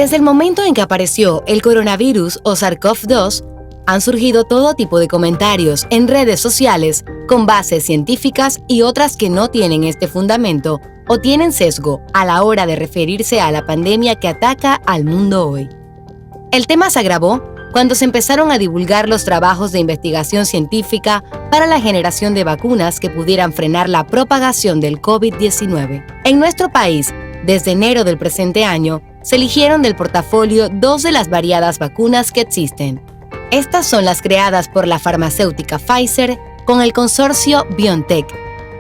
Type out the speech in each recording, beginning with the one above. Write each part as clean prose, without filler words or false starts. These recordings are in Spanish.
Desde el momento en que apareció el coronavirus o SARS-CoV-2, han surgido todo tipo de comentarios en redes sociales con bases científicas y otras que no tienen este fundamento o tienen sesgo a la hora de referirse a la pandemia que ataca al mundo hoy. El tema se agravó cuando se empezaron a divulgar los trabajos de investigación científica para la generación de vacunas que pudieran frenar la propagación del COVID-19. En nuestro país, desde enero del presente año, se eligieron del portafolio 2 de las variadas vacunas que existen. Estas son las creadas por la farmacéutica Pfizer con el consorcio BioNTech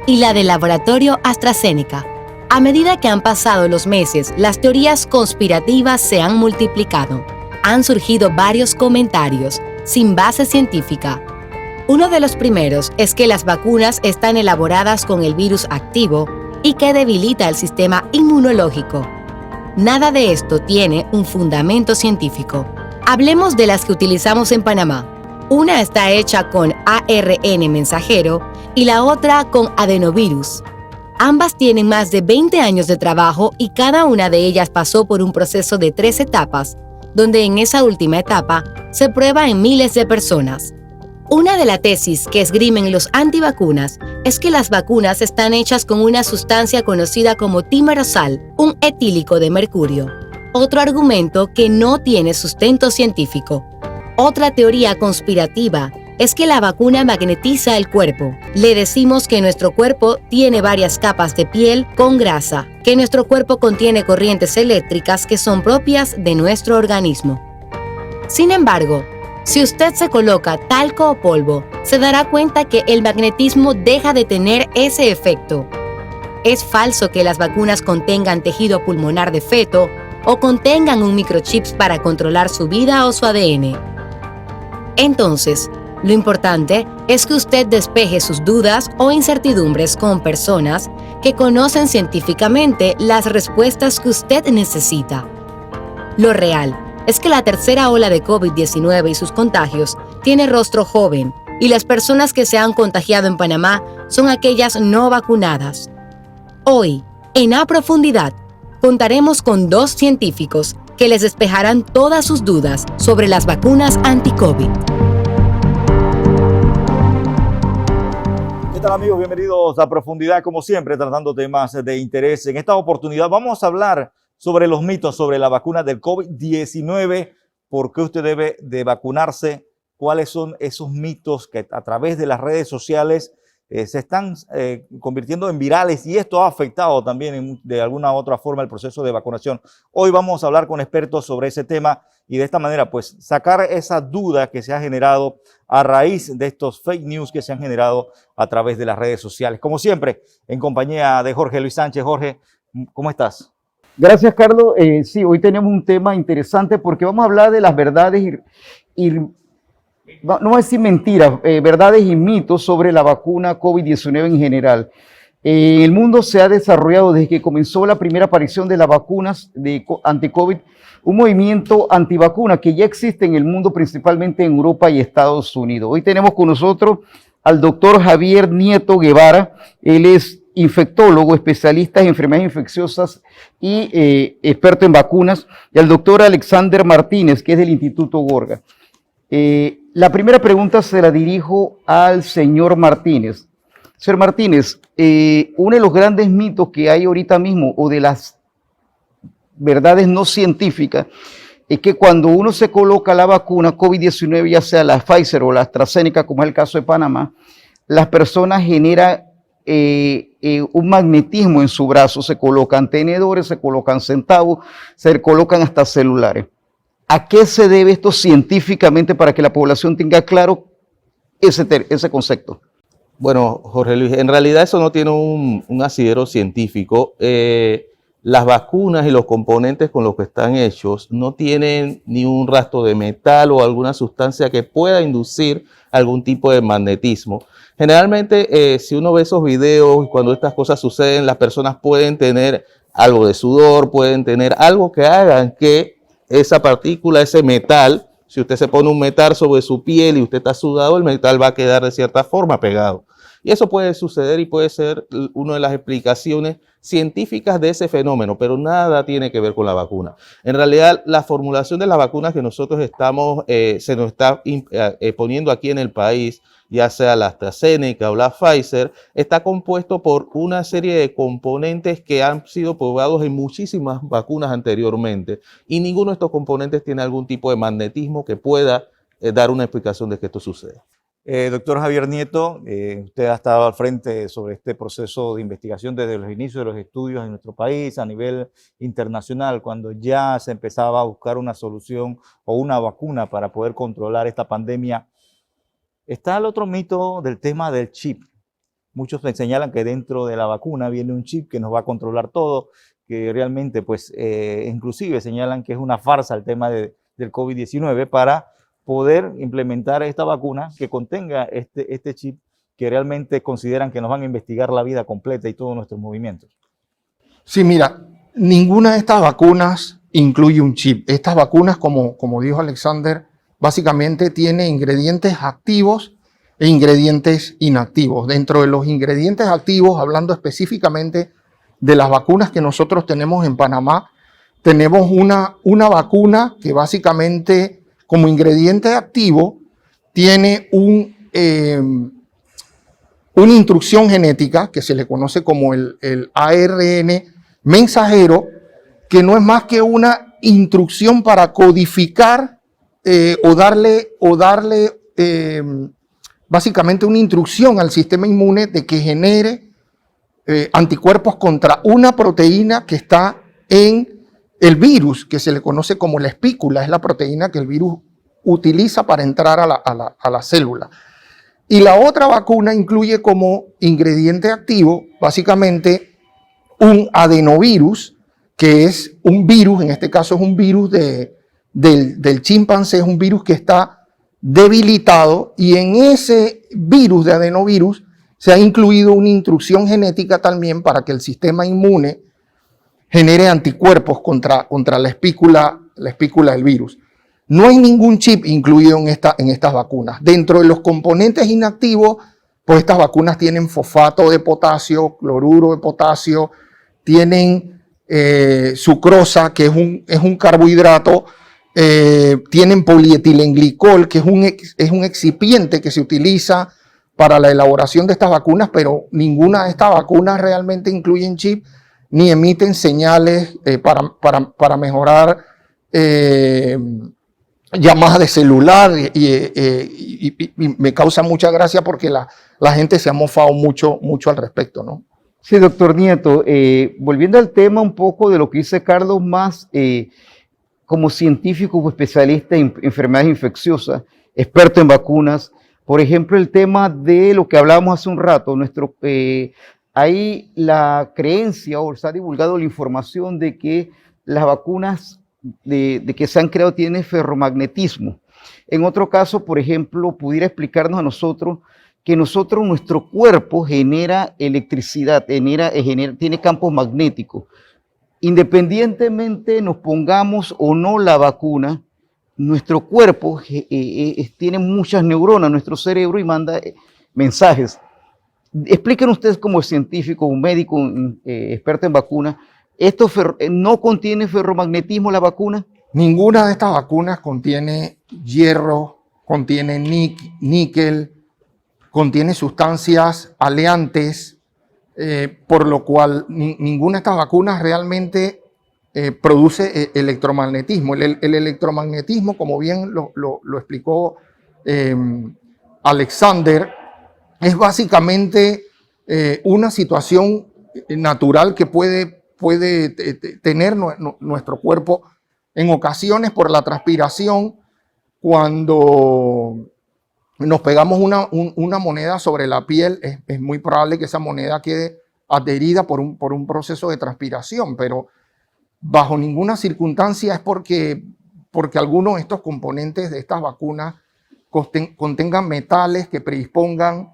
y la del laboratorio AstraZeneca. A medida que han pasado los meses, las teorías conspirativas se han multiplicado. Han surgido varios comentarios sin base científica. Uno de los primeros es que las vacunas están elaboradas con el virus activo y que debilita el sistema inmunológico. Nada de esto tiene un fundamento científico. Hablemos de las que utilizamos en Panamá. Una está hecha con ARN mensajero y la otra con adenovirus. Ambas tienen más de 20 años de trabajo y cada una de ellas pasó por un proceso de 3 etapas, donde en esa última etapa se prueba en miles de personas. Una de las tesis que esgrimen los antivacunas es que las vacunas están hechas con una sustancia conocida como timerosal, un etílico de mercurio. Otro argumento que no tiene sustento científico. Otra teoría conspirativa es que la vacuna magnetiza el cuerpo. Le decimos que nuestro cuerpo tiene varias capas de piel con grasa, que nuestro cuerpo contiene corrientes eléctricas que son propias de nuestro organismo. Sin embargo, si usted se coloca talco o polvo, se dará cuenta que el magnetismo deja de tener ese efecto. Es falso que las vacunas contengan tejido pulmonar de feto o contengan un microchip para controlar su vida o su ADN. Entonces, lo importante es que usted despeje sus dudas o incertidumbres con personas que conocen científicamente las respuestas que usted necesita. Lo real es que la tercera ola de COVID-19 y sus contagios tiene rostro joven y las personas que se han contagiado en Panamá son aquellas no vacunadas. Hoy, en A Profundidad, contaremos con 2 científicos que les despejarán todas sus dudas sobre las vacunas anti-COVID. ¿Qué tal, amigos? Bienvenidos a Profundidad, como siempre, tratando temas de interés. En esta oportunidad vamos a hablar sobre los mitos sobre la vacuna del COVID-19, por qué usted debe de vacunarse, cuáles son esos mitos que a través de las redes sociales se están convirtiendo en virales, y esto ha afectado también de alguna u otra forma el proceso de vacunación. Hoy vamos a hablar con expertos sobre ese tema y de esta manera pues sacar esa duda que se ha generado a raíz de estos fake news que se han generado a través de las redes sociales. Como siempre, en compañía de Jorge Luis Sánchez. Jorge, ¿cómo estás? Gracias, Carlos. Sí, hoy tenemos un tema interesante porque vamos a hablar de las verdades no voy a decir mentiras, verdades y mitos sobre la vacuna COVID-19 en general. En el mundo se ha desarrollado desde que comenzó la primera aparición de las vacunas anti-COVID, un movimiento antivacuna que ya existe en el mundo, principalmente en Europa y Estados Unidos. Hoy tenemos con nosotros al doctor Javier Nieto Guevara. Él es infectólogo, especialista en enfermedades infecciosas y experto en vacunas, y al doctor Alexander Martínez, que es del Instituto Gorga. La primera pregunta se la dirijo al señor Martínez. Señor Martínez, uno de los grandes mitos que hay ahorita mismo, o de las verdades no científicas, es que cuando uno se coloca la vacuna COVID-19, ya sea la Pfizer o la AstraZeneca, como es el caso de Panamá, las personas generan un magnetismo en su brazo, se colocan tenedores, se colocan centavos, se colocan hasta celulares. ¿A qué se debe esto científicamente para que la población tenga claro ese concepto? Bueno, Jorge Luis, en realidad eso no tiene un asidero científico. Las vacunas y los componentes con los que están hechos no tienen ni un rastro de metal o alguna sustancia que pueda inducir algún tipo de magnetismo. Generalmente, si uno ve esos videos y cuando estas cosas suceden, las personas pueden tener algo de sudor, pueden tener algo que hagan que esa partícula, ese metal, si usted se pone un metal sobre su piel y usted está sudado, el metal va a quedar de cierta forma pegado. Y eso puede suceder y puede ser una de las explicaciones científicas de ese fenómeno, pero nada tiene que ver con la vacuna. En realidad, la formulación de las vacunas que nosotros se nos está poniendo aquí en el país, ya sea la AstraZeneca o la Pfizer, está compuesto por una serie de componentes que han sido probados en muchísimas vacunas anteriormente, y ninguno de estos componentes tiene algún tipo de magnetismo que pueda dar una explicación de que esto sucede. Doctor Javier Nieto, usted ha estado al frente sobre este proceso de investigación desde los inicios de los estudios en nuestro país a nivel internacional, cuando ya se empezaba a buscar una solución o una vacuna para poder controlar esta pandemia. Está el otro mito del tema del chip. Muchos me señalan que dentro de la vacuna viene un chip que nos va a controlar todo, que realmente, pues, inclusive señalan que es una farsa el tema del COVID-19 para poder implementar esta vacuna que contenga este chip que realmente consideran que nos van a investigar la vida completa y todos nuestros movimientos. Sí, mira, ninguna de estas vacunas incluye un chip. Estas vacunas, como dijo Alexander, básicamente tiene ingredientes activos e ingredientes inactivos. Dentro de los ingredientes activos, hablando específicamente de las vacunas que nosotros tenemos en Panamá, tenemos una vacuna que básicamente como ingrediente activo tiene una instrucción genética que se le conoce como el ARN mensajero, que no es más que una instrucción para codificar o darle básicamente una instrucción al sistema inmune de que genere anticuerpos contra una proteína que está en el virus, que se le conoce como la espícula. Es la proteína que el virus utiliza para entrar a la célula. Y la otra vacuna incluye como ingrediente activo básicamente un adenovirus, que es un virus, en este caso es un virus del chimpancé, es un virus que está debilitado, y en ese virus de adenovirus se ha incluido una instrucción genética también para que el sistema inmune genere anticuerpos contra la espícula del virus. No hay ningún chip incluido en estas vacunas. Dentro de los componentes inactivos, pues estas vacunas tienen fosfato de potasio, cloruro de potasio, tienen sucrosa, que es un carbohidrato, tienen polietilenglicol, que es un excipiente que se utiliza para la elaboración de estas vacunas, pero ninguna de estas vacunas realmente incluyen chip ni emiten señales para mejorar llamadas de celular, y me causa mucha gracia porque la gente se ha mofado mucho al respecto, ¿no? Sí, doctor Nieto, volviendo al tema un poco de lo que dice Carlos, más como científico o especialista en enfermedades infecciosas, experto en vacunas, por ejemplo, el tema de lo que hablábamos hace un rato, hay la creencia o se ha divulgado la información de que las vacunas de que se han creado tienen ferromagnetismo. En otro caso, por ejemplo, pudiera explicarnos a nosotros que nuestro cuerpo genera electricidad, tiene campos magnéticos. Independientemente nos pongamos o no la vacuna, nuestro cuerpo tiene muchas neuronas, nuestro cerebro, y manda mensajes. Expliquen ustedes como científico, un médico, experto en vacunas, ¿esto no contiene ferromagnetismo la vacuna? Ninguna de estas vacunas contiene hierro, contiene níquel, contiene sustancias aleantes, por lo cual ninguna de estas vacunas realmente produce electromagnetismo. El electromagnetismo, como bien lo explicó Alexander, es básicamente una situación natural que puede tener nuestro cuerpo en ocasiones por la transpiración. Cuando nos pegamos una moneda sobre la piel, es muy probable que esa moneda quede adherida por un proceso de transpiración, pero bajo ninguna circunstancia es porque algunos de estos componentes de estas vacunas contengan metales que predispongan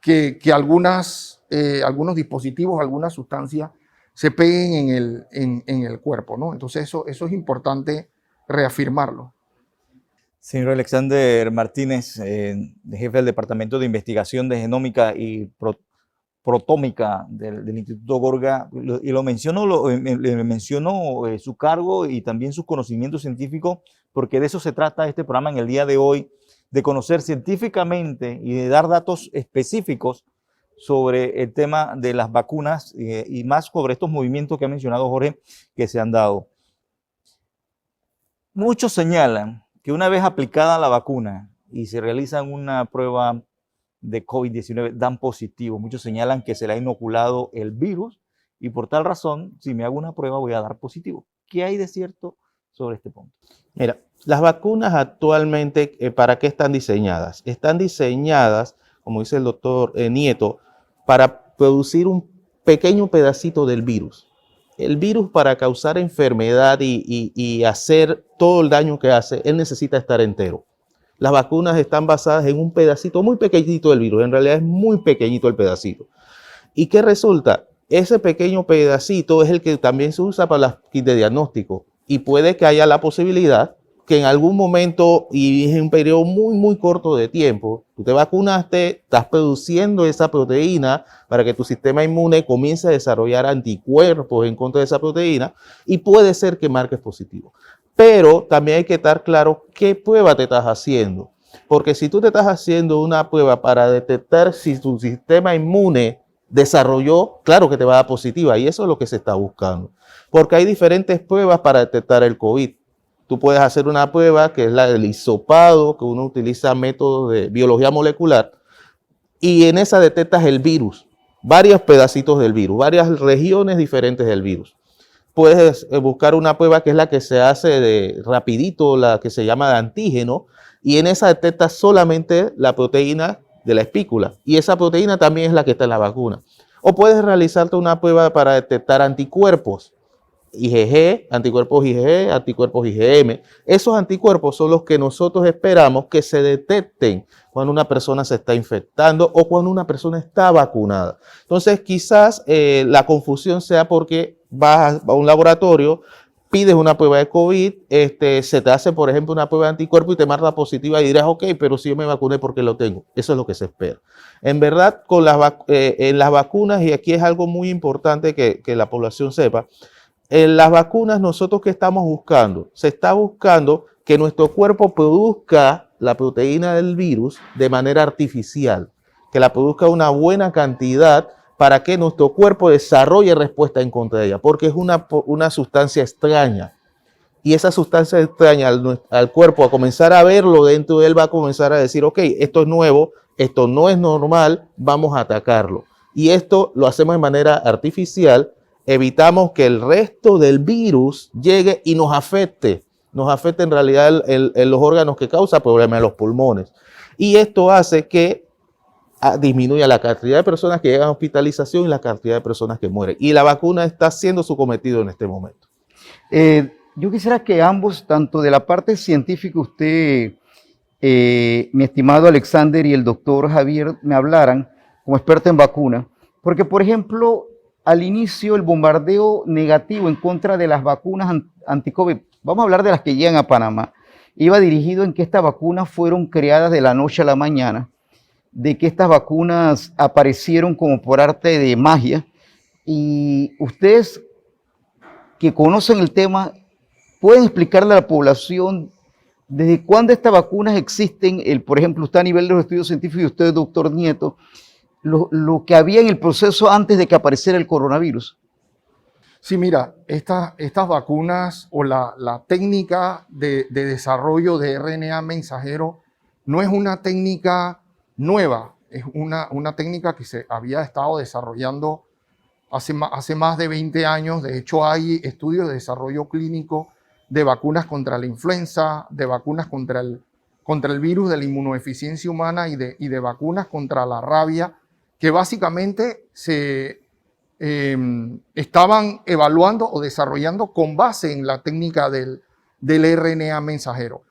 que algunos dispositivos, algunas sustancias se peguen en el cuerpo, ¿no? Entonces eso es importante reafirmarlo. Señor Alexander Martínez, jefe del Departamento de Investigación de Genómica y Protómica del Instituto Gorga, y lo menciono, le menciono su cargo y también sus conocimientos científicos, porque de eso se trata este programa en el día de hoy, de conocer científicamente y de dar datos específicos sobre el tema de las vacunas y más sobre estos movimientos que ha mencionado Jorge que se han dado. Muchos señalan que una vez aplicada la vacuna y se realizan una prueba de COVID-19, dan positivo. Muchos señalan que se le ha inoculado el virus y por tal razón, si me hago una prueba, voy a dar positivo. ¿Qué hay de cierto sobre este punto? Mira, las vacunas actualmente, ¿para qué están diseñadas? Están diseñadas, como dice el doctor Nieto, para producir un pequeño pedacito del virus. El virus, para causar enfermedad y hacer todo el daño que hace, él necesita estar entero. Las vacunas están basadas en un pedacito muy pequeñito del virus. En realidad es muy pequeñito el pedacito. ¿Y qué resulta? Ese pequeño pedacito es el que también se usa para las kits de diagnóstico. Y puede que haya la posibilidad que en algún momento, y en un periodo muy corto de tiempo, tú te vacunaste, estás produciendo esa proteína para que tu sistema inmune comience a desarrollar anticuerpos en contra de esa proteína y puede ser que marques positivo. Pero también hay que estar claro qué prueba te estás haciendo. Porque si tú te estás haciendo una prueba para detectar si tu sistema inmune desarrolló, claro que te va a dar positiva y eso es lo que se está buscando. Porque hay diferentes pruebas para detectar el COVID. Tú puedes hacer una prueba que es la del hisopado, que uno utiliza métodos de biología molecular, y en esa detectas el virus, varios pedacitos del virus, varias regiones diferentes del virus. Puedes buscar una prueba que es la que se hace de rapidito, la que se llama de antígeno, y en esa detectas solamente la proteína de la espícula, y esa proteína también es la que está en la vacuna. O puedes realizarte una prueba para detectar anticuerpos, IgG, anticuerpos IgG, anticuerpos IgM. Esos anticuerpos son los que nosotros esperamos que se detecten cuando una persona se está infectando o cuando una persona está vacunada. Entonces, quizás la confusión sea porque vas a un laboratorio, pides una prueba de COVID, se te hace, por ejemplo, una prueba de anticuerpo y te marca positiva y dirás, ok, pero si yo me vacuné porque lo tengo. Eso es lo que se espera. En verdad, en las vacunas, y aquí es algo muy importante que la población sepa, en las vacunas, nosotros ¿qué estamos buscando? Se está buscando que nuestro cuerpo produzca la proteína del virus de manera artificial, que la produzca una buena cantidad para que nuestro cuerpo desarrolle respuesta en contra de ella, porque es una sustancia extraña. Y esa sustancia extraña al cuerpo, a comenzar a verlo dentro de él, va a comenzar a decir, ok, esto es nuevo, esto no es normal, vamos a atacarlo. Y esto lo hacemos de manera artificial. Evitamos que el resto del virus llegue y nos afecte en realidad en los órganos que causa problemas en los pulmones. Y esto hace que disminuya la cantidad de personas que llegan a hospitalización y la cantidad de personas que mueren. Y la vacuna está haciendo su cometido en este momento. Yo quisiera que ambos, tanto de la parte científica, usted, mi estimado Alexander, y el doctor Javier, me hablaran como experto en vacuna, porque, por ejemplo, al inicio el bombardeo negativo en contra de las vacunas anti-COVID, vamos a hablar de las que llegan a Panamá, iba dirigido en que estas vacunas fueron creadas de la noche a la mañana, de que estas vacunas aparecieron como por arte de magia, y ustedes que conocen el tema, ¿pueden explicarle a la población desde cuándo estas vacunas existen? Por ejemplo, usted a nivel de los estudios científicos y usted, doctor Nieto, lo que había en el proceso antes de que apareciera el coronavirus. Sí, mira, estas vacunas o la técnica de desarrollo de RNA mensajero no es una técnica nueva, es una técnica que se había estado desarrollando hace más de 20 años. De hecho, hay estudios de desarrollo clínico de vacunas contra la influenza, de vacunas contra el virus de la inmunodeficiencia humana y de vacunas contra la rabia, que básicamente se estaban evaluando o desarrollando con base en la técnica del RNA mensajero.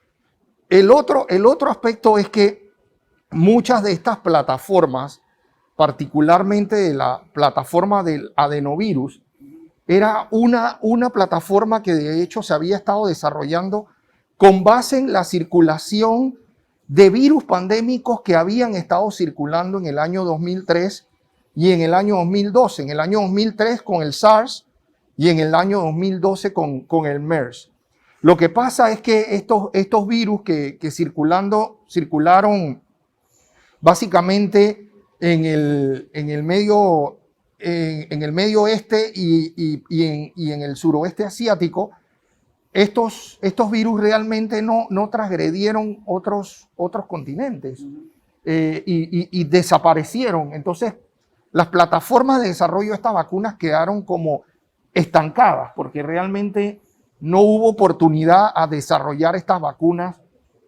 El otro aspecto es que muchas de estas plataformas, particularmente de la plataforma del adenovirus, era una plataforma que de hecho se había estado desarrollando con base en la circulación de virus pandémicos que habían estado circulando en el año 2003 y en el año 2012. En el año 2003 con el SARS y en el año 2012 con el MERS. Lo que pasa es que estos virus que circularon básicamente en el medio oeste y en el suroeste asiático, estos virus realmente no transgredieron otros continentes y desaparecieron. Entonces, las plataformas de desarrollo de estas vacunas quedaron como estancadas porque realmente no hubo oportunidad a desarrollar estas vacunas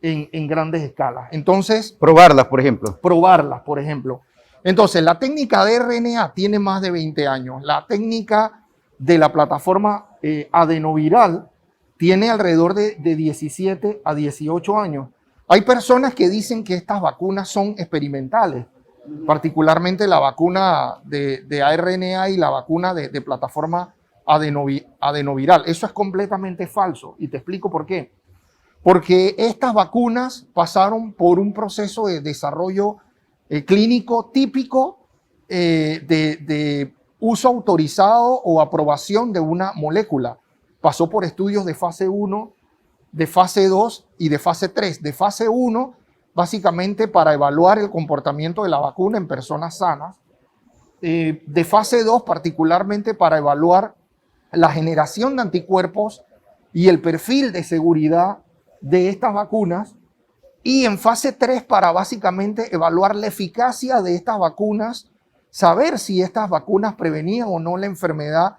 en grandes escalas. Entonces, Probarlas, por ejemplo. Entonces, la técnica de RNA tiene más de 20 años. La técnica de la plataforma adenoviral tiene alrededor de 17 a 18 años. Hay personas que dicen que estas vacunas son experimentales, particularmente la vacuna de ARNA y la vacuna de plataforma adenoviral. Eso es completamente falso y te explico por qué. Porque estas vacunas pasaron por un proceso de desarrollo clínico típico de uso autorizado o aprobación de una molécula. Pasó por estudios de fase 1, de fase 2 y de fase 3. De fase 1, básicamente para evaluar el comportamiento de la vacuna en personas sanas. De fase 2, particularmente para evaluar la generación de anticuerpos y el perfil de seguridad de estas vacunas. Y en fase 3, para básicamente evaluar la eficacia de estas vacunas, saber si estas vacunas prevenían o no la enfermedad,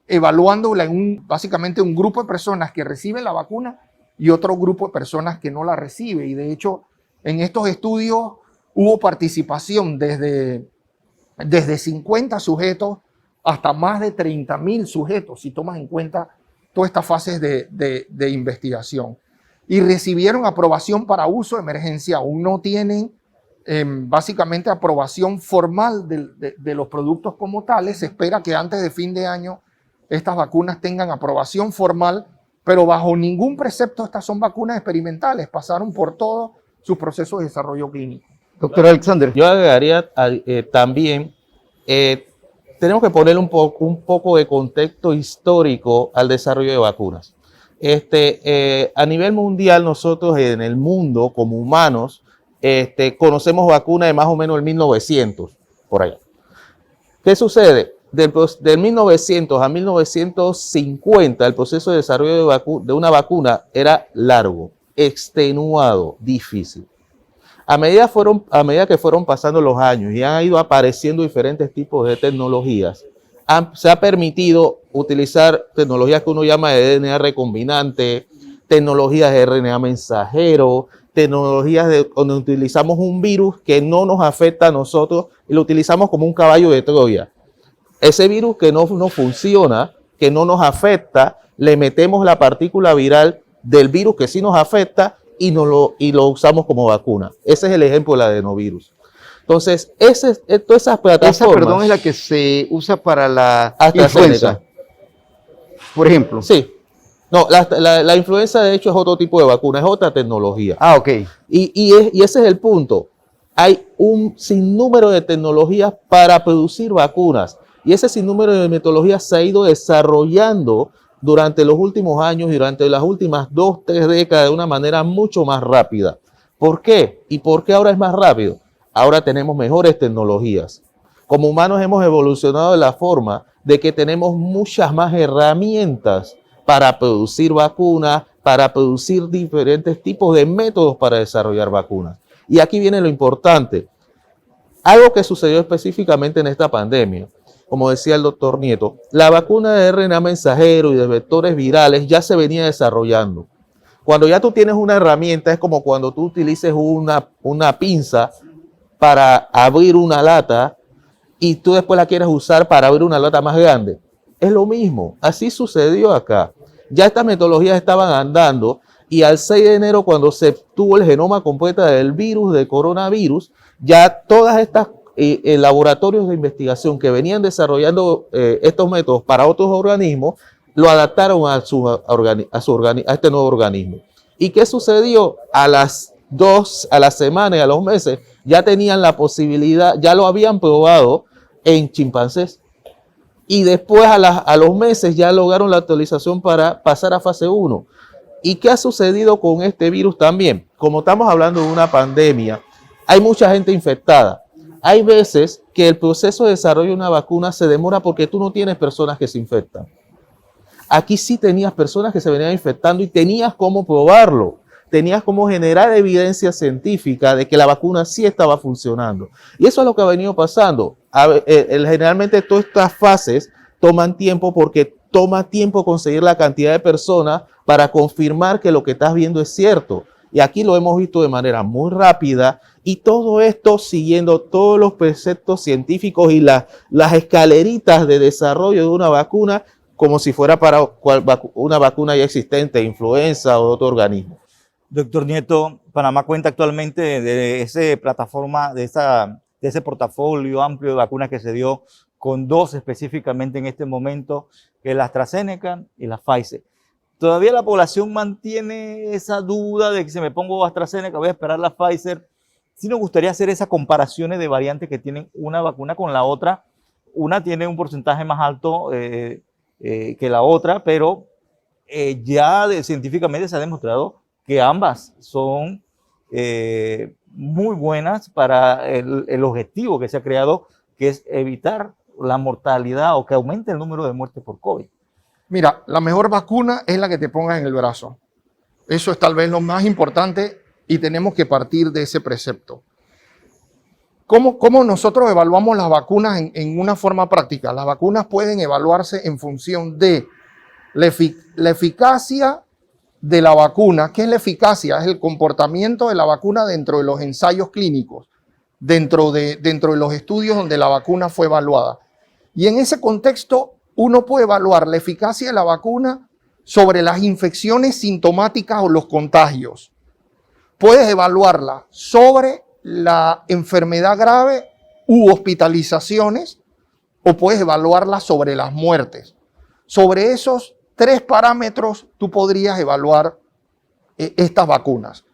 evaluándola en básicamente un grupo de personas que reciben la vacuna y otro grupo de personas que no la reciben. Y de hecho, en estos estudios hubo participación desde 50 sujetos hasta más de 30.000 sujetos, si tomas en cuenta todas estas fases de investigación. Y recibieron aprobación para uso de emergencia. Aún no tienen básicamente aprobación formal de los productos como tales. Se espera que antes de fin de año estas vacunas tengan aprobación formal, pero bajo ningún precepto estas son vacunas experimentales. Pasaron por todos sus procesos de desarrollo clínico. Doctor Alexander. Yo agregaría también, tenemos que poner un poco de contexto histórico al desarrollo de vacunas. A nivel mundial, nosotros en el mundo, como humanos, conocemos vacunas de más o menos el 1900, por allá. ¿Qué sucede? Del 1900 a 1950, el proceso de desarrollo de una vacuna era largo, extenuado, difícil. A medida que fueron pasando los años y han ido apareciendo diferentes tipos de tecnologías, se ha permitido utilizar tecnologías que uno llama de DNA recombinante, tecnologías de RNA mensajero, tecnologías donde utilizamos un virus que no nos afecta a nosotros y lo utilizamos como un caballo de Troya. Ese virus que no funciona, que no nos afecta, le metemos la partícula viral del virus que sí nos afecta y lo usamos como vacuna. Ese es el ejemplo del adenovirus. Entonces, todas esas plataformas... Esa, perdón, es la que se usa para la influenza, por ejemplo. Sí. No, la influenza de hecho es otro tipo de vacuna, es otra tecnología. Ah, ok. Y ese es el punto. Hay un sinnúmero de tecnologías para producir vacunas. Y ese sinnúmero de metodologías se ha ido desarrollando durante los últimos años y durante las últimas 2, 3 décadas de una manera mucho más rápida. ¿Por qué? ¿Y por qué ahora es más rápido? Ahora tenemos mejores tecnologías. Como humanos hemos evolucionado de la forma de que tenemos muchas más herramientas para producir vacunas, para producir diferentes tipos de métodos para desarrollar vacunas. Y aquí viene lo importante. Algo que sucedió específicamente en esta pandemia, como decía el doctor Nieto, la vacuna de RNA mensajero y de vectores virales ya se venía desarrollando. Cuando ya tú tienes una herramienta, es como cuando tú utilices una pinza para abrir una lata y tú después la quieres usar para abrir una lata más grande. Es lo mismo, así sucedió acá. Ya estas metodologías estaban andando y al 6 de enero, cuando se tuvo el genoma completo del virus, del coronavirus, ya todas estas laboratorios de investigación que venían desarrollando estos métodos para otros organismos, lo adaptaron a este nuevo organismo. ¿Y qué sucedió? A las 2, a la semana y a los meses, ya tenían la posibilidad, ya lo habían probado en chimpancés. Y después a los meses ya lograron la actualización para pasar a fase 1. ¿Y qué ha sucedido con este virus también? Como estamos hablando de una pandemia, hay mucha gente infectada. Hay veces que el proceso de desarrollo de una vacuna se demora porque tú no tienes personas que se infectan. Aquí sí tenías personas que se venían infectando y tenías cómo probarlo. Tenías cómo generar evidencia científica de que la vacuna sí estaba funcionando. Y eso es lo que ha venido pasando. Generalmente todas estas fases toman tiempo porque toma tiempo conseguir la cantidad de personas para confirmar que lo que estás viendo es cierto. Y aquí lo hemos visto de manera muy rápida y todo esto siguiendo todos los preceptos científicos y las escaleritas de desarrollo de una vacuna como si fuera para una vacuna ya existente, influenza o de otro organismo. Doctor Nieto, Panamá cuenta actualmente de esa plataforma, de ese portafolio amplio de vacunas que se dio con 2 específicamente en este momento, que es la AstraZeneca y la Pfizer. Todavía la población mantiene esa duda de que si me pongo AstraZeneca voy a esperar la Pfizer. Sí nos gustaría hacer esas comparaciones de variantes que tienen una vacuna con la otra. Una tiene un porcentaje más alto que la otra, pero científicamente se ha demostrado que ambas son muy buenas para el objetivo que se ha creado, que es evitar la mortalidad o que aumente el número de muertes por COVID. Mira, la mejor vacuna es la que te pongas en el brazo. Eso es tal vez lo más importante y tenemos que partir de ese precepto. ¿Cómo nosotros evaluamos las vacunas en una forma práctica? Las vacunas pueden evaluarse en función de la eficacia de la vacuna. ¿Qué es la eficacia? Es el comportamiento de la vacuna dentro de los ensayos clínicos, dentro de los estudios donde la vacuna fue evaluada. Y en ese contexto, uno puede evaluar la eficacia de la vacuna sobre las infecciones sintomáticas o los contagios. Puedes evaluarla sobre la enfermedad grave u hospitalizaciones o puedes evaluarla sobre las muertes. Sobre esos 3 parámetros tú podrías evaluar estas vacunas.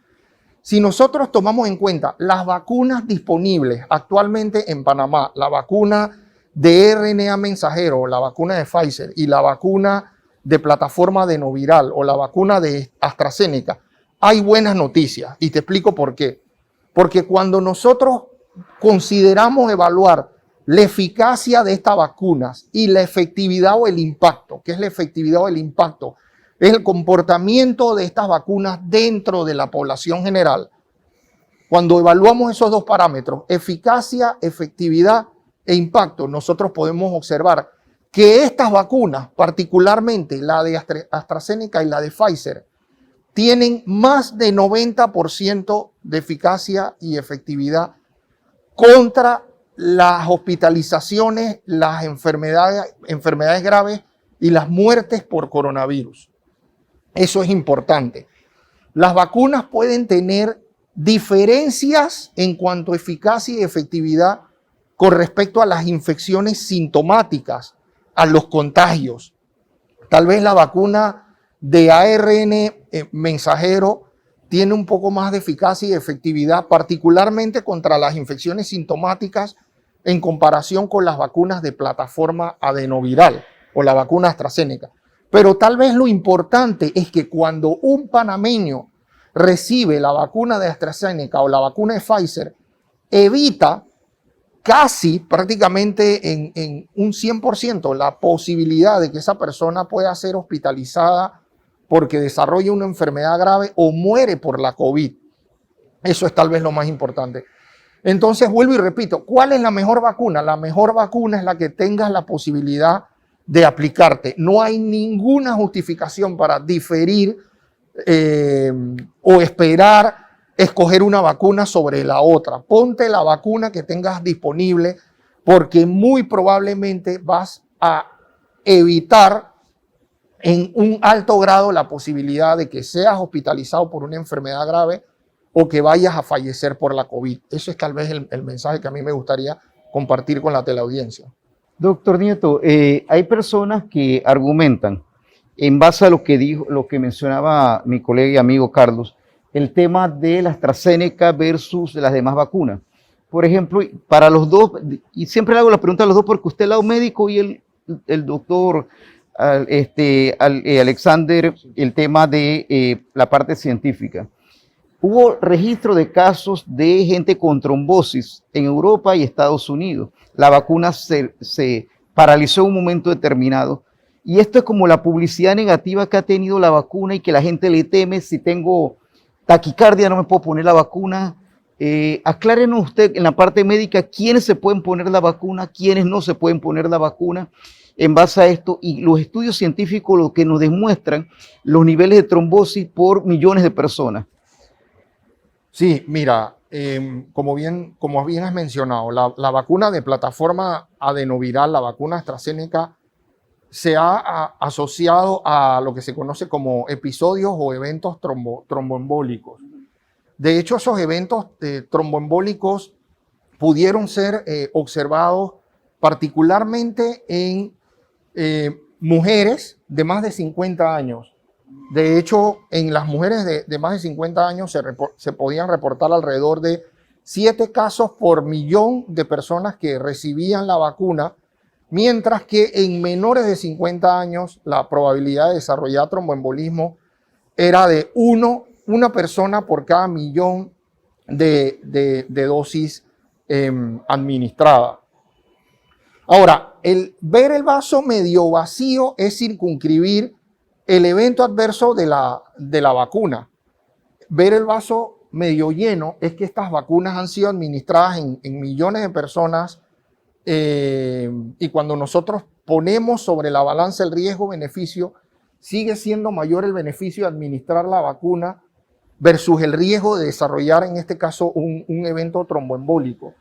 Si nosotros tomamos en cuenta las vacunas disponibles actualmente en Panamá, la vacuna de RNA mensajero, la vacuna de Pfizer y la vacuna de plataforma adenoviral o la vacuna de AstraZeneca, hay buenas noticias y te explico por qué. Porque cuando nosotros consideramos evaluar la eficacia de estas vacunas y la efectividad o el impacto, ¿qué es la efectividad o el impacto? Es el comportamiento de estas vacunas dentro de la población general. Cuando evaluamos esos 2 parámetros, eficacia, efectividad e impacto, nosotros podemos observar que estas vacunas, particularmente la de AstraZeneca y la de Pfizer, tienen más de 90% de eficacia y efectividad contra las hospitalizaciones, las enfermedades graves y las muertes por coronavirus. Eso es importante. Las vacunas pueden tener diferencias en cuanto a eficacia y efectividad con respecto a las infecciones sintomáticas, a los contagios. Tal vez la vacuna de ARN mensajero tiene un poco más de eficacia y efectividad, particularmente contra las infecciones sintomáticas en comparación con las vacunas de plataforma adenoviral o la vacuna AstraZeneca. Pero tal vez lo importante es que cuando un panameño recibe la vacuna de AstraZeneca o la vacuna de Pfizer, evita casi prácticamente en un 100% la posibilidad de que esa persona pueda ser hospitalizada porque desarrolla una enfermedad grave o muere por la COVID. Eso es tal vez lo más importante. Entonces, vuelvo y repito, ¿cuál es la mejor vacuna? La mejor vacuna es la que tengas la posibilidad de aplicarte. No hay ninguna justificación para diferir o esperar escoger una vacuna sobre la otra. Ponte la vacuna que tengas disponible porque muy probablemente vas a evitar en un alto grado la posibilidad de que seas hospitalizado por una enfermedad grave o que vayas a fallecer por la COVID. Eso es tal vez el mensaje que a mí me gustaría compartir con la teleaudiencia. Doctor Nieto, hay personas que argumentan en base a lo que dijo, lo que mencionaba mi colega y amigo Carlos, el tema de la AstraZeneca versus las demás vacunas. Por ejemplo, para los dos, y siempre le hago la pregunta a los dos porque usted es el lado médico y el doctor Alexander, el tema de la parte científica. Hubo registro de casos de gente con trombosis en Europa y Estados Unidos. La vacuna se paralizó en un momento determinado. Y esto es como la publicidad negativa que ha tenido la vacuna y que la gente le teme. Si tengo taquicardia, no me puedo poner la vacuna. Aclárenos usted en la parte médica quiénes se pueden poner la vacuna, quiénes no se pueden poner la vacuna en base a esto. Y los estudios científicos lo que nos demuestran los niveles de trombosis por millones de personas. Sí, mira, como bien has mencionado, la vacuna de plataforma adenoviral, la vacuna AstraZeneca, se ha asociado a lo que se conoce como episodios o eventos tromboembólicos. De hecho, esos eventos tromboembólicos pudieron ser observados particularmente en mujeres de más de 50 años. De hecho, en las mujeres de más de 50 años se podían reportar alrededor de 7 casos por millón de personas que recibían la vacuna, mientras que en menores de 50 años la probabilidad de desarrollar tromboembolismo era de una persona por cada millón de dosis administradas. Ahora, el ver el vaso medio vacío es circunscribir el evento adverso de la vacuna. Ver el vaso medio lleno es que estas vacunas han sido administradas en millones de personas y cuando nosotros ponemos sobre la balanza el riesgo-beneficio, sigue siendo mayor el beneficio de administrar la vacuna versus el riesgo de desarrollar, en este caso, un evento tromboembólico.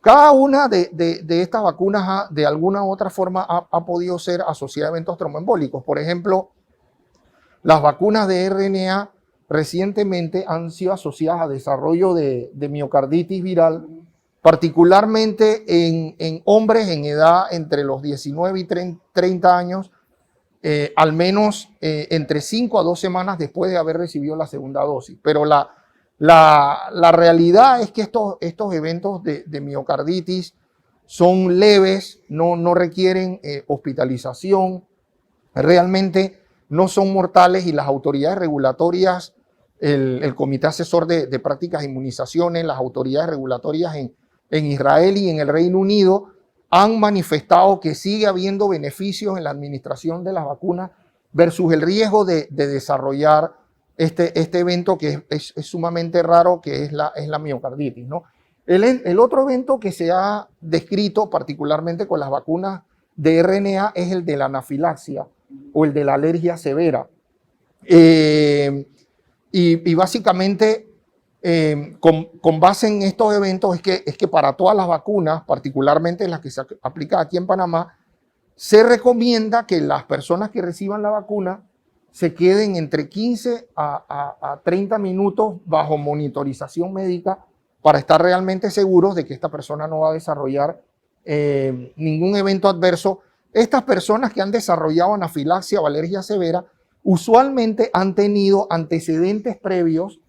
Cada una de estas vacunas de alguna u otra forma ha podido ser asociada a eventos tromboembólicos. Por ejemplo, las vacunas de RNA recientemente han sido asociadas a desarrollo de miocarditis viral, particularmente en hombres en edad entre los 19 y 30 años, al menos entre 5 a 2 semanas después de haber recibido la segunda dosis. Pero la realidad es que estos eventos de miocarditis son leves, no requieren hospitalización, realmente no son mortales y las autoridades regulatorias, el Comité Asesor de Prácticas de Inmunizaciones, las autoridades regulatorias en Israel y en el Reino Unido han manifestado que sigue habiendo beneficios en la administración de las vacunas versus el riesgo de desarrollar este evento que es sumamente raro, que es la miocarditis, ¿no? El otro evento que se ha descrito particularmente con las vacunas de RNA es el de la anafilaxia o el de la alergia severa. Y básicamente, con base en estos eventos, es que para todas las vacunas, particularmente las que se aplican aquí en Panamá, se recomienda que las personas que reciban la vacuna se queden entre 15 a 30 minutos bajo monitorización médica para estar realmente seguros de que esta persona no va a desarrollar ningún evento adverso. Estas personas que han desarrollado anafilaxia o alergia severa usualmente han tenido antecedentes previos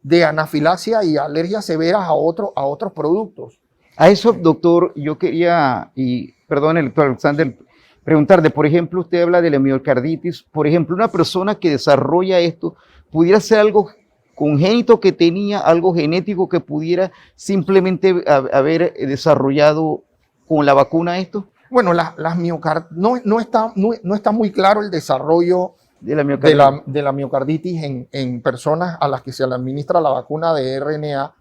de anafilaxia y alergias severas a otros productos. A eso, doctor, yo quería, y perdón, el doctor Alexander, preguntarle, por ejemplo, usted habla de la miocarditis, por ejemplo, una persona que desarrolla esto, ¿pudiera ser algo congénito que tenía, algo genético que pudiera simplemente haber desarrollado con la vacuna esto? Bueno, no está muy claro el desarrollo de la miocarditis en personas a las que se le administra la vacuna de RNA,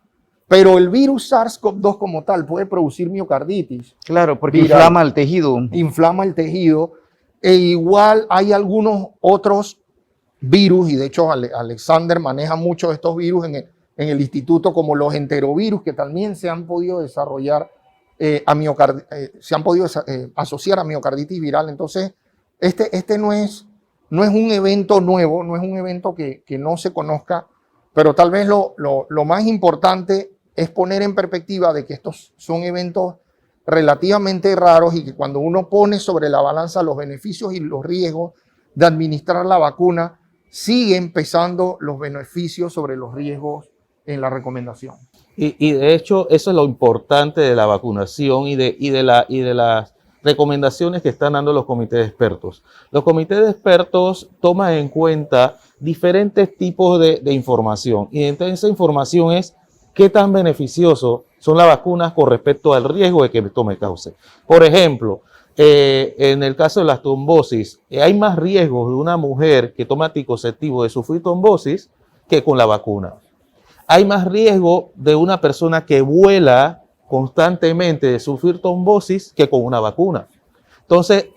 pero el virus SARS-CoV-2 como tal puede producir miocarditis. Claro, porque viral, inflama el tejido. Inflama el tejido, e igual hay algunos otros virus, y de hecho Alexander maneja mucho de estos virus en el instituto, como los enterovirus, que también se han podido desarrollar se han podido asociar a miocarditis viral. Entonces, este no es un evento nuevo, no es un evento que no se conozca, pero tal vez lo más importante es poner en perspectiva de que estos son eventos relativamente raros y que cuando uno pone sobre la balanza los beneficios y los riesgos, de administrar la vacuna, siguen pesando los beneficios sobre los riesgos en la recomendación. Y de hecho, eso es lo importante de la vacunación y de las recomendaciones que están dando los comités de expertos. Los comités de expertos toman en cuenta diferentes tipos de información, y entre esa información es qué tan beneficioso son las vacunas con respecto al riesgo de que esto me cause. Por ejemplo, en el caso de las trombosis, hay más riesgos de una mujer que toma anticonceptivo de sufrir trombosis que con la vacuna. Hay más riesgo de una persona que vuela constantemente de sufrir trombosis que con una vacuna. Entonces,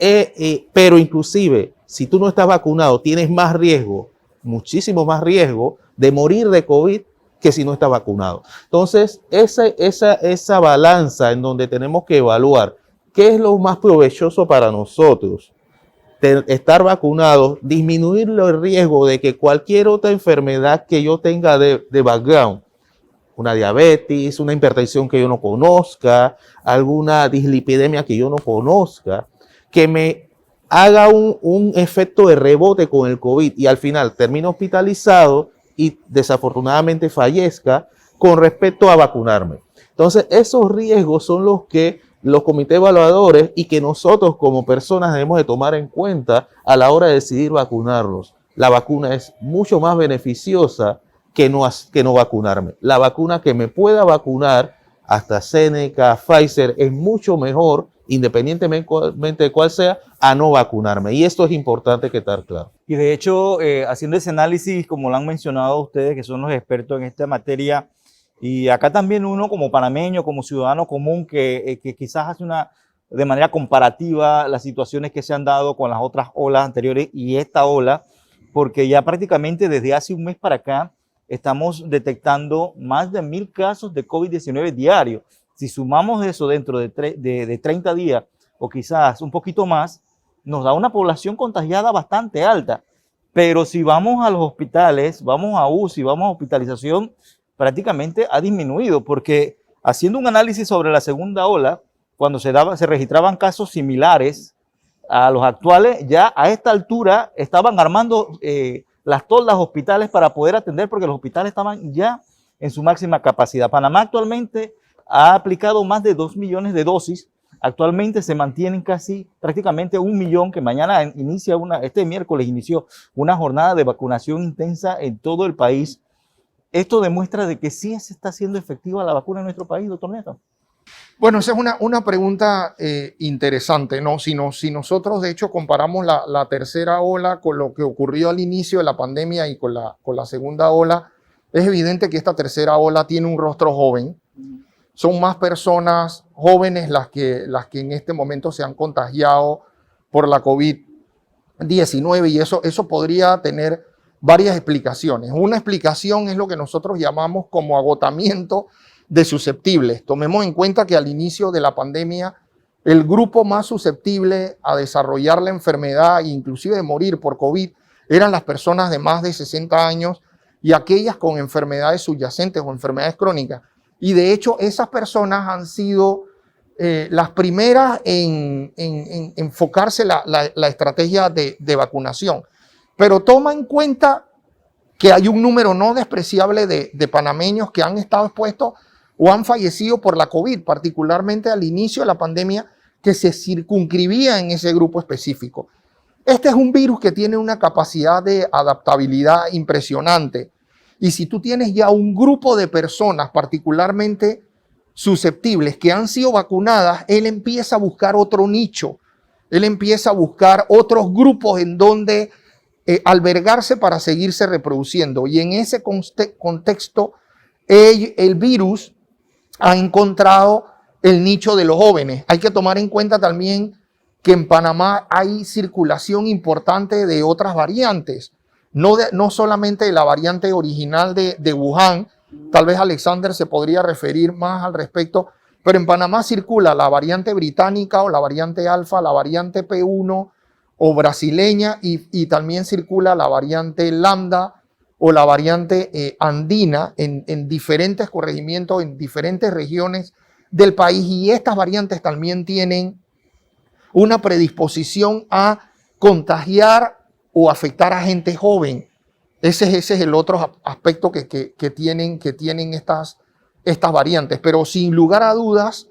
pero inclusive, si tú no estás vacunado, tienes más riesgo, muchísimo más riesgo de morir de COVID que si no estás vacunado. Entonces, esa balanza en donde tenemos que evaluar qué es lo más provechoso para nosotros, estar vacunados, disminuir el riesgo de que cualquier otra enfermedad que yo tenga de background, una diabetes, una hipertensión que yo no conozca, alguna dislipidemia que yo no conozca, que me haga un efecto de rebote con el COVID y al final termine hospitalizado y desafortunadamente fallezca con respecto a vacunarme. Entonces, esos riesgos son los que los comités evaluadores y que nosotros como personas debemos de tomar en cuenta a la hora de decidir vacunarlos. La vacuna es mucho más beneficiosa que no vacunarme. La vacuna que me pueda vacunar, AstraZeneca, Pfizer, es mucho mejor, independientemente de cuál sea, a no vacunarme. Y esto es importante que estar claro. Y de hecho, haciendo ese análisis, como lo han mencionado ustedes, que son los expertos en esta materia, y acá también uno como panameño, como ciudadano común, que quizás hace de manera comparativa las situaciones que se han dado con las otras olas anteriores y esta ola, porque ya prácticamente desde hace un mes para acá estamos detectando más de 1,000 casos de COVID-19 diarios. Si sumamos eso dentro de 30 días o quizás un poquito más, nos da una población contagiada bastante alta. Pero si vamos a los hospitales, vamos a UCI, vamos a hospitalización, prácticamente ha disminuido, porque haciendo un análisis sobre la segunda ola, cuando se registraban casos similares a los actuales, ya a esta altura estaban armando las toldas hospitales para poder atender, porque los hospitales estaban ya en su máxima capacidad. Panamá actualmente ha aplicado más de 2 millones de dosis. Actualmente se mantienen prácticamente 1 millón, que mañana este miércoles inició una jornada de vacunación intensa en todo el país. Esto demuestra de que sí se está haciendo efectiva la vacuna en nuestro país, doctor Neto. Bueno, esa es una pregunta interesante, ¿no? Si nosotros, de hecho, comparamos la tercera ola con lo que ocurrió al inicio de la pandemia y con la segunda ola, es evidente que esta tercera ola tiene un rostro joven. Son más personas jóvenes las que en este momento se han contagiado por la COVID-19 y eso podría tener varias explicaciones. Una explicación es lo que nosotros llamamos como agotamiento de susceptibles. Tomemos en cuenta que al inicio de la pandemia el grupo más susceptible a desarrollar la enfermedad e inclusive de morir por COVID eran las personas de más de 60 años y aquellas con enfermedades subyacentes o enfermedades crónicas. Y de hecho esas personas han sido las primeras en enfocarse la estrategia de vacunación. Pero toma en cuenta que hay un número no despreciable de panameños que han estado expuestos o han fallecido por la COVID, particularmente al inicio de la pandemia, que se circunscribía en ese grupo específico. Este es un virus que tiene una capacidad de adaptabilidad impresionante. Y si tú tienes ya un grupo de personas particularmente susceptibles que han sido vacunadas, él empieza a buscar otro nicho. Él empieza a buscar otros grupos en donde albergarse para seguirse reproduciendo. Y en ese contexto, el virus ha encontrado el nicho de los jóvenes. Hay que tomar en cuenta también que en Panamá hay circulación importante de otras variantes, no solamente de la variante original de Wuhan. Tal vez Alexander se podría referir más al respecto, pero en Panamá circula la variante británica o la variante alfa, la variante P1 o brasileña y también circula la variante lambda o la variante andina en diferentes corregimientos, en diferentes regiones del país, y estas variantes también tienen una predisposición a contagiar o afectar a gente joven. Ese es el otro aspecto que tienen estas variantes. Pero sin lugar a dudas,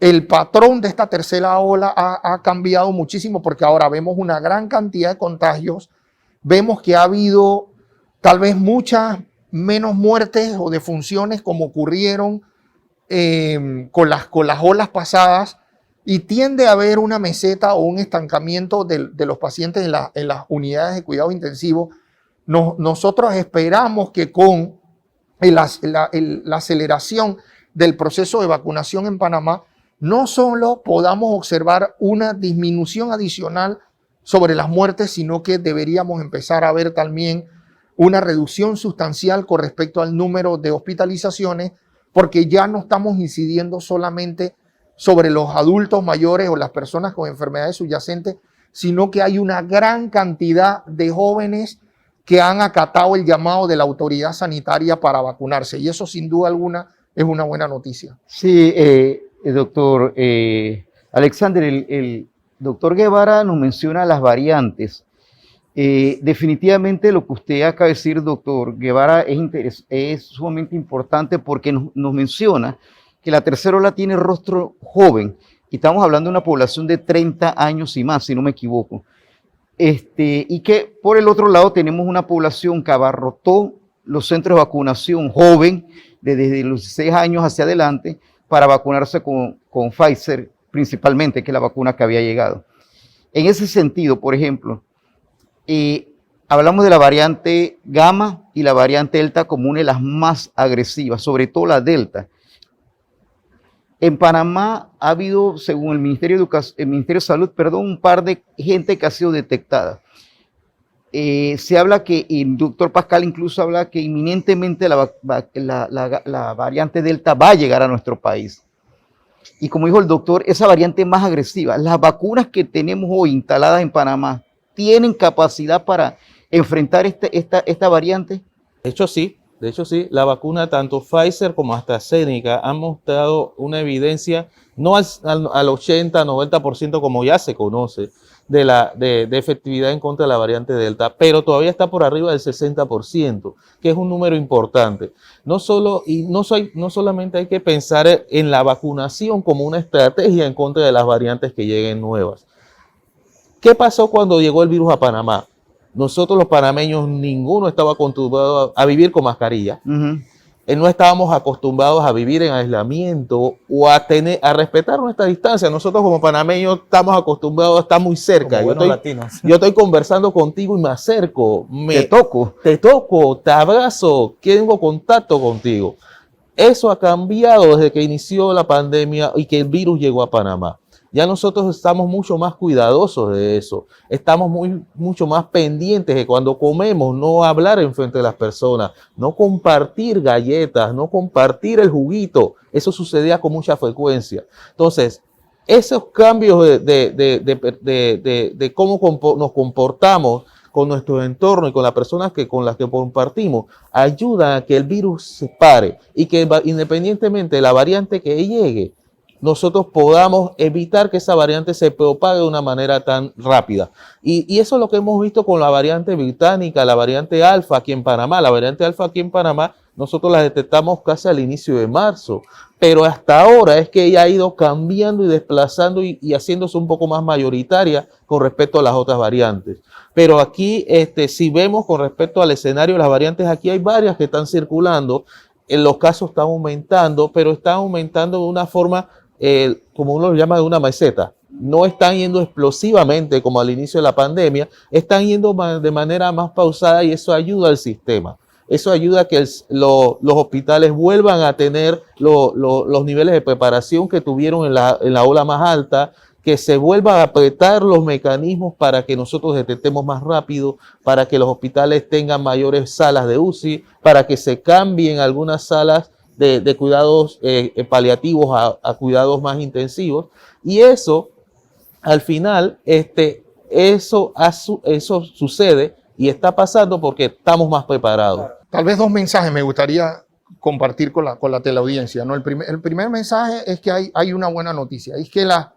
el patrón de esta tercera ola ha cambiado muchísimo porque ahora vemos una gran cantidad de contagios, vemos que ha habido tal vez muchas menos muertes o defunciones como ocurrieron con las olas pasadas, y tiende a haber una meseta o un estancamiento de los pacientes en las unidades de cuidado intensivo. Nosotros esperamos que con la aceleración del proceso de vacunación en Panamá, no solo podamos observar una disminución adicional sobre las muertes, sino que deberíamos empezar a ver también una reducción sustancial con respecto al número de hospitalizaciones, porque ya no estamos incidiendo solamente sobre los adultos mayores o las personas con enfermedades subyacentes, sino que hay una gran cantidad de jóvenes que han acatado el llamado de la autoridad sanitaria para vacunarse. Y eso sin duda alguna es una buena noticia. Sí, doctor Alexander, el doctor Guevara nos menciona las variantes. Definitivamente lo que usted acaba de decir, doctor Guevara, es sumamente importante porque nos menciona que la tercera ola tiene rostro joven y estamos hablando de una población de 30 años y más, si no me equivoco. Y que por el otro lado tenemos una población que abarrotó los centros de vacunación joven, desde los 16 años hacia adelante, para vacunarse con Pfizer principalmente, que es la vacuna que había llegado. En ese sentido, por ejemplo, hablamos de la variante Gamma y la variante Delta como una de las más agresivas, sobre todo la Delta. En Panamá ha habido, según el Ministerio de Salud, un par de gente que ha sido detectada. Se habla que, y el doctor Pascal incluso habla que inminentemente la variante Delta va a llegar a nuestro país. Y como dijo el doctor, esa variante más agresiva. Las vacunas que tenemos hoy instaladas en Panamá, ¿tienen capacidad para enfrentar esta variante? De hecho, sí. La vacuna, tanto Pfizer como AstraZeneca, han mostrado una evidencia, no al 80-90% como ya se conoce, de efectividad en contra de la variante Delta, pero todavía está por arriba del 60%, que es un número importante. No solamente hay que pensar en la vacunación como una estrategia en contra de las variantes que lleguen nuevas. ¿Qué pasó cuando llegó el virus a Panamá? Nosotros los panameños, ninguno estaba acostumbrado a vivir con mascarilla. No estábamos acostumbrados a vivir en aislamiento o a respetar nuestra distancia. Nosotros como panameños estamos acostumbrados a estar muy cerca. Como buenos latinos. Yo estoy conversando contigo y me acerco. Te toco, te abrazo, tengo contacto contigo. Eso ha cambiado desde que inició la pandemia y que el virus llegó a Panamá. Ya nosotros estamos mucho más cuidadosos de eso. Estamos mucho más pendientes de cuando comemos, no hablar enfrente de las personas, no compartir galletas, no compartir el juguito. Eso sucedía con mucha frecuencia. Entonces, esos cambios de cómo nos comportamos con nuestro entorno y con las personas con las que compartimos, ayudan a que el virus se pare y que independientemente de la variante que llegue, nosotros podamos evitar que esa variante se propague de una manera tan rápida. Y eso es lo que hemos visto con la variante británica, la variante alfa aquí en Panamá. La variante alfa aquí en Panamá, nosotros la detectamos casi al inicio de marzo, pero hasta ahora es que ella ha ido cambiando y desplazando y haciéndose un poco más mayoritaria con respecto a las otras variantes. Pero aquí, si vemos con respecto al escenario de las variantes, aquí hay varias que están circulando. Los casos están aumentando, pero están aumentando de una forma como uno lo llama, de una meseta. No están yendo explosivamente como al inicio de la pandemia, están yendo de manera más pausada y eso ayuda al sistema. Eso ayuda a que los hospitales vuelvan a tener los niveles de preparación que tuvieron en la ola más alta, que se vuelvan a apretar los mecanismos para que nosotros detectemos más rápido, para que los hospitales tengan mayores salas de UCI, para que se cambien algunas salas de cuidados paliativos a cuidados más intensivos. Y eso, al final, eso sucede y está pasando porque estamos más preparados. Tal vez dos mensajes me gustaría compartir con la teleaudiencia, ¿no? El primer mensaje es que hay una buena noticia, es que las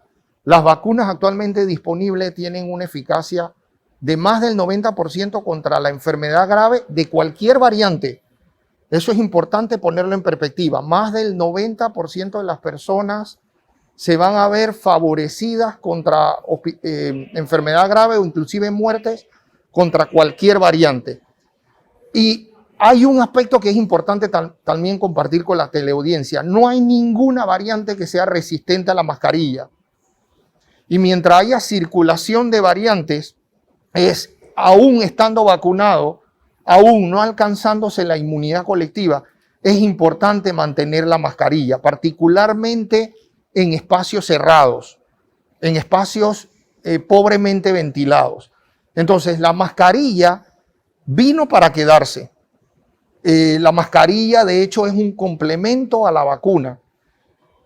vacunas actualmente disponibles tienen una eficacia de más del 90% contra la enfermedad grave de cualquier variante. Eso es importante ponerlo en perspectiva. Más del 90% de las personas se van a ver favorecidas contra enfermedad grave o inclusive muertes contra cualquier variante. Y hay un aspecto que es importante también compartir con la teleaudiencia. No hay ninguna variante que sea resistente a la mascarilla. Y mientras haya circulación de variantes, aún estando vacunado, aún no alcanzándose la inmunidad colectiva, es importante mantener la mascarilla, particularmente en espacios cerrados, en espacios pobremente ventilados. Entonces, la mascarilla vino para quedarse. La mascarilla, de hecho, es un complemento a la vacuna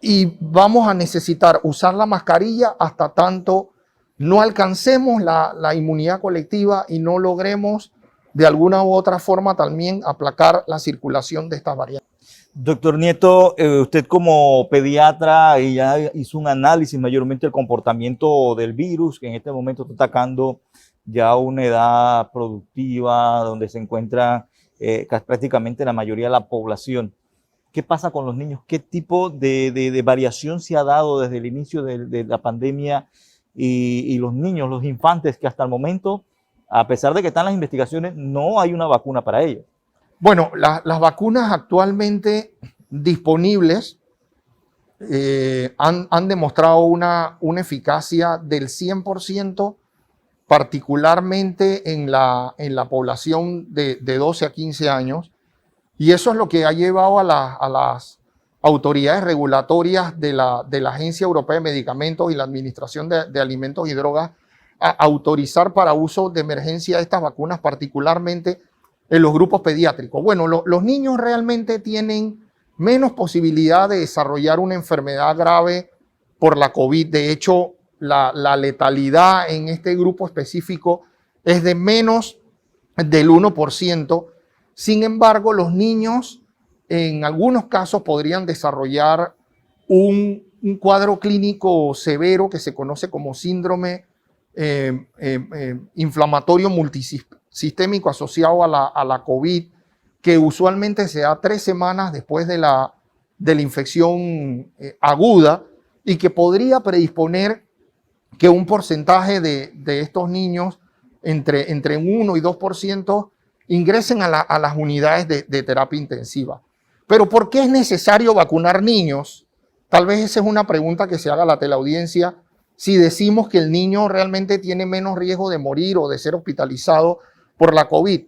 y vamos a necesitar usar la mascarilla hasta tanto no alcancemos la inmunidad colectiva y no logremos de alguna u otra forma también aplacar la circulación de estas variantes. Doctor Nieto, usted como pediatra ya hizo un análisis mayormente del comportamiento del virus, que en este momento está atacando ya una edad productiva donde se encuentra prácticamente la mayoría de la población. ¿Qué pasa con los niños? ¿Qué tipo de variación se ha dado desde el inicio de la pandemia y los niños, los infantes, que hasta el momento, a pesar de que están las investigaciones, no hay una vacuna para ellos? Bueno, las vacunas actualmente disponibles han demostrado una eficacia del 100%, particularmente en la población de 12 a 15 años. Y eso es lo que ha llevado a las autoridades regulatorias de la Agencia Europea de Medicamentos y la Administración de Alimentos y Drogas a autorizar para uso de emergencia estas vacunas, particularmente en los grupos pediátricos. Bueno, los niños realmente tienen menos posibilidad de desarrollar una enfermedad grave por la COVID. De hecho, la letalidad en este grupo específico es de menos del 1%. Sin embargo, los niños en algunos casos podrían desarrollar un cuadro clínico severo que se conoce como síndrome inflamatorio multisistémico asociado a la COVID, que usualmente se da 3 semanas después de la infección aguda y que podría predisponer que un porcentaje de estos niños, entre 1 y 2%, ingresen a las unidades de terapia intensiva. Pero ¿por qué es necesario vacunar niños? Tal vez esa es una pregunta que se haga a la teleaudiencia. Si decimos que el niño realmente tiene menos riesgo de morir o de ser hospitalizado por la COVID.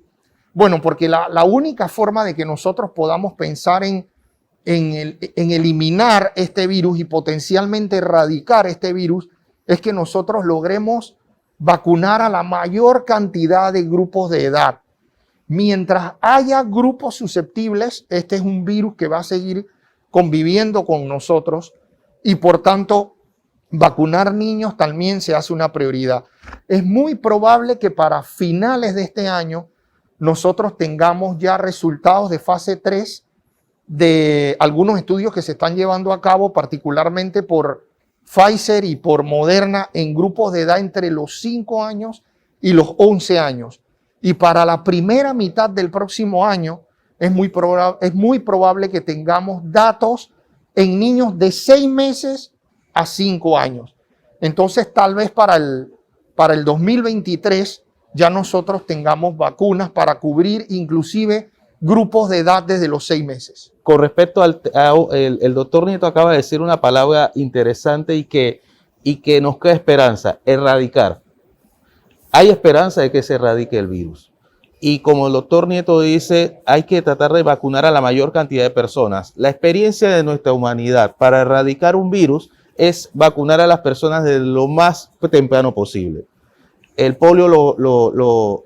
Bueno, porque la única forma de que nosotros podamos pensar en eliminar este virus y potencialmente erradicar este virus es que nosotros logremos vacunar a la mayor cantidad de grupos de edad. Mientras haya grupos susceptibles, este es un virus que va a seguir conviviendo con nosotros y por tanto vacunar niños también se hace una prioridad. Es muy probable que para finales de este año nosotros tengamos ya resultados de fase 3 de algunos estudios que se están llevando a cabo, particularmente por Pfizer y por Moderna, en grupos de edad entre los 5 años y los 11 años. Y para la primera mitad del próximo año es muy probable que tengamos datos en niños de 6 meses a 5 años. Entonces, tal vez para el 2023 ya nosotros tengamos vacunas para cubrir inclusive grupos de edad desde los 6 meses. Con respecto el doctor Nieto acaba de decir una palabra interesante y que nos crea esperanza: erradicar. Hay esperanza de que se erradique el virus. Y como el doctor Nieto dice, hay que tratar de vacunar a la mayor cantidad de personas. La experiencia de nuestra humanidad para erradicar un virus es vacunar a las personas desde lo más temprano posible. El polio lo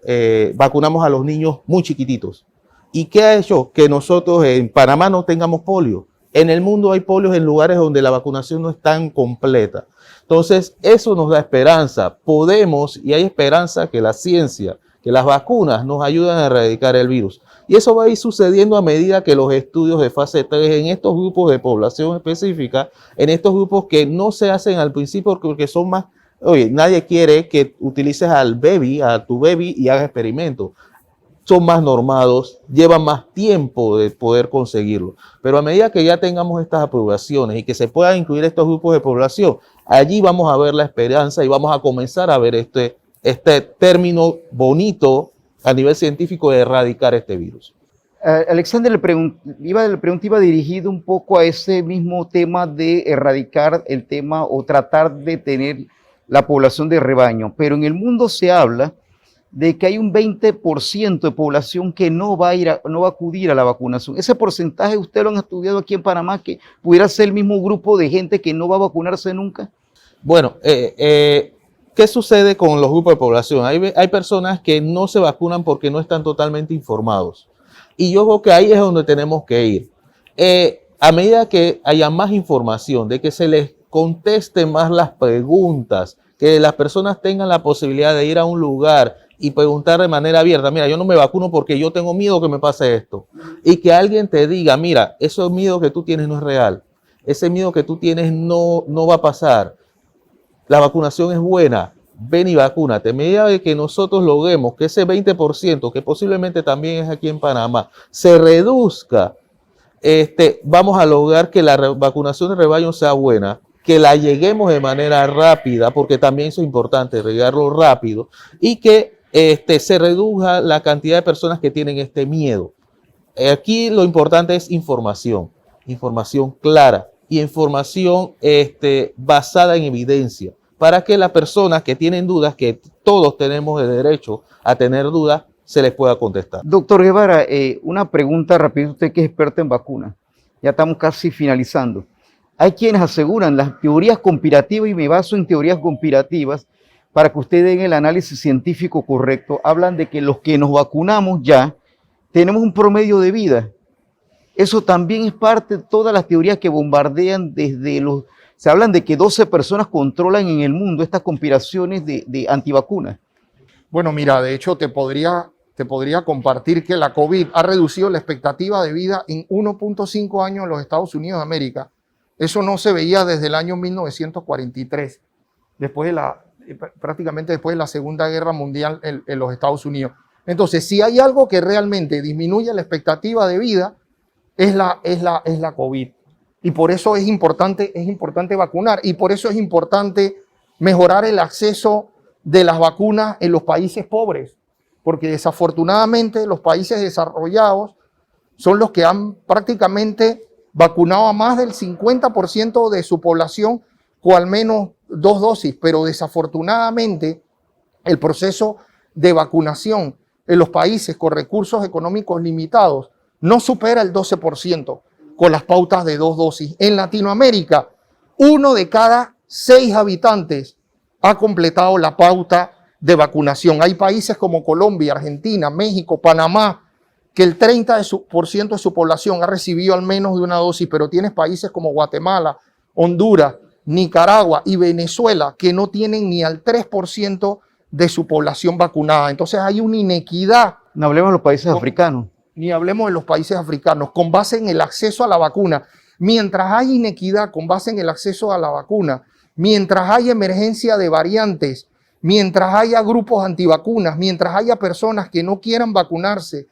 vacunamos a los niños muy chiquititos. ¿Y qué ha hecho? Que nosotros en Panamá no tengamos polio. En el mundo hay polios en lugares donde la vacunación no es tan completa. Entonces, eso nos da esperanza. Podemos, y hay esperanza que la ciencia, que las vacunas nos ayudan a erradicar el virus. Y eso va a ir sucediendo a medida que los estudios de fase 3 en estos grupos de población específica, en estos grupos que no se hacen al principio porque son más Oye, nadie quiere que utilices a tu baby y hagas experimentos. Son más normados, llevan más tiempo de poder conseguirlo. Pero a medida que ya tengamos estas aprobaciones y que se puedan incluir estos grupos de población, allí vamos a ver la esperanza y vamos a comenzar a ver este término bonito a nivel científico de erradicar este virus. Alexander, la pregunta iba dirigido un poco a ese mismo tema de erradicar el tema o tratar de tener la población de rebaño, pero en el mundo se habla de que hay un 20% de población que no va a acudir a la vacunación. Ese porcentaje, ¿usted lo han estudiado aquí en Panamá, que pudiera ser el mismo grupo de gente que no va a vacunarse nunca? Bueno, ¿qué sucede con los grupos de población? Hay personas que no se vacunan porque no están totalmente informados. Y yo creo que ahí es donde tenemos que ir. A medida que haya más información, de que se les conteste más las preguntas, que las personas tengan la posibilidad de ir a un lugar y preguntar de manera abierta, mira, yo no me vacuno porque yo tengo miedo que me pase esto. Y que alguien te diga, mira, ese miedo que tú tienes no es real. Ese miedo que tú tienes no va a pasar. La vacunación es buena. Ven y vacúnate. A medida de que nosotros logremos que ese 20%, que posiblemente también es aquí en Panamá, se reduzca, vamos a lograr que la vacunación de rebaño sea buena, que la lleguemos de manera rápida, porque también eso es importante, llegarlo rápido, y que se reduzca la cantidad de personas que tienen este miedo. Aquí lo importante es información clara y información basada en evidencia, para que las personas que tienen dudas, que todos tenemos el derecho a tener dudas, se les pueda contestar. Doctor Guevara, una pregunta rápida, usted que es experto en vacunas. Ya estamos casi finalizando. Hay quienes aseguran las teorías conspirativas, y me baso en teorías conspirativas para que ustedes den el análisis científico correcto. Hablan de que los que nos vacunamos ya tenemos un promedio de vida. Eso también es parte de todas las teorías que bombardean se hablan de que 12 personas controlan en el mundo estas conspiraciones de antivacunas. Bueno, mira, de hecho te podría compartir que la COVID ha reducido la expectativa de vida en 1.5 años en los Estados Unidos de América. Eso no se veía desde el año 1943, prácticamente después de la Segunda Guerra Mundial en los Estados Unidos. Entonces, si hay algo que realmente disminuye la expectativa de vida, es la COVID. Y por eso es importante vacunar, y por eso es importante mejorar el acceso de las vacunas en los países pobres, porque desafortunadamente los países desarrollados son los que han prácticamente vacunado a más del 50% de su población con al menos 2 dosis, pero desafortunadamente el proceso de vacunación en los países con recursos económicos limitados no supera el 12% con las pautas de 2 dosis. En Latinoamérica, 1 de cada 6 habitantes ha completado la pauta de vacunación. Hay países como Colombia, Argentina, México, Panamá, que el 30% de su población ha recibido al menos de una dosis, pero tienes países como Guatemala, Honduras, Nicaragua y Venezuela que no tienen ni al 3% de su población vacunada. Entonces hay una inequidad. No hablemos de los países africanos. Ni hablemos de los países africanos, con base en el acceso a la vacuna. Mientras hay inequidad con base en el acceso a la vacuna, mientras hay emergencia de variantes, mientras haya grupos antivacunas, mientras haya personas que no quieran vacunarse,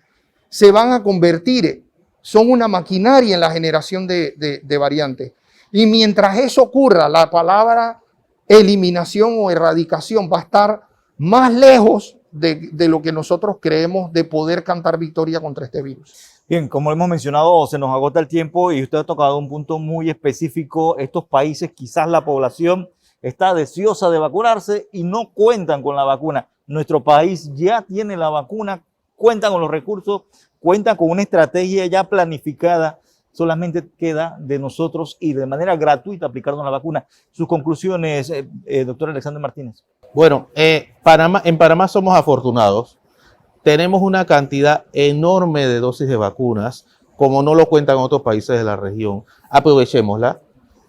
se van a convertir, son una maquinaria en la generación de variantes. Y mientras eso ocurra, la palabra eliminación o erradicación va a estar más lejos de lo que nosotros creemos de poder cantar victoria contra este virus. Bien, como hemos mencionado, se nos agota el tiempo y usted ha tocado un punto muy específico. Estos países, quizás la población está deseosa de vacunarse y no cuentan con la vacuna. Nuestro país ya tiene la vacuna, cuentan con los recursos, cuentan con una estrategia ya planificada. Solamente queda de nosotros y de manera gratuita aplicarnos la vacuna. Sus conclusiones, doctor Alexander Martínez. Bueno, en Panamá somos afortunados. Tenemos una cantidad enorme de dosis de vacunas, como no lo cuentan otros países de la región. Aprovechémosla.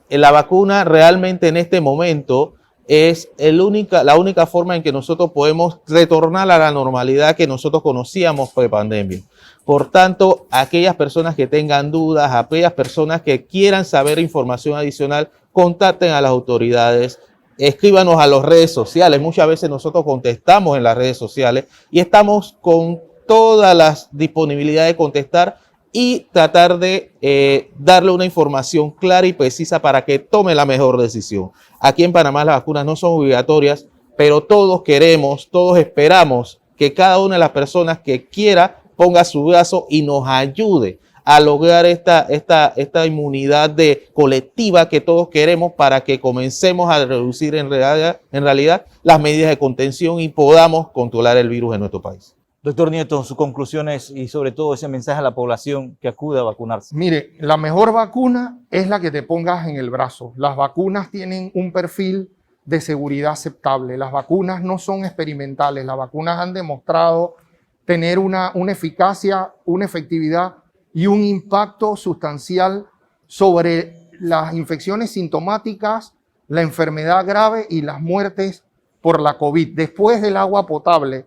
La vacuna realmente en este momento es la única forma en que nosotros podemos retornar a la normalidad que nosotros conocíamos pre-pandemia. Por tanto, aquellas personas que tengan dudas, aquellas personas que quieran saber información adicional, contacten a las autoridades, escríbanos a las redes sociales. Muchas veces nosotros contestamos en las redes sociales y estamos con todas las disponibilidades de contestar y tratar de darle una información clara y precisa para que tome la mejor decisión. Aquí en Panamá las vacunas no son obligatorias, pero todos queremos, todos esperamos que cada una de las personas que quiera ponga su brazo y nos ayude a lograr esta inmunidad colectiva que todos queremos para que comencemos a reducir en realidad las medidas de contención y podamos controlar el virus en nuestro país. Doctor Nieto, sus conclusiones y sobre todo ese mensaje a la población que acude a vacunarse. Mire, la mejor vacuna es la que te pongas en el brazo. Las vacunas tienen un perfil de seguridad aceptable. Las vacunas no son experimentales. Las vacunas han demostrado tener una eficacia, una efectividad y un impacto sustancial sobre las infecciones sintomáticas, la enfermedad grave y las muertes por la COVID. Después del agua potable,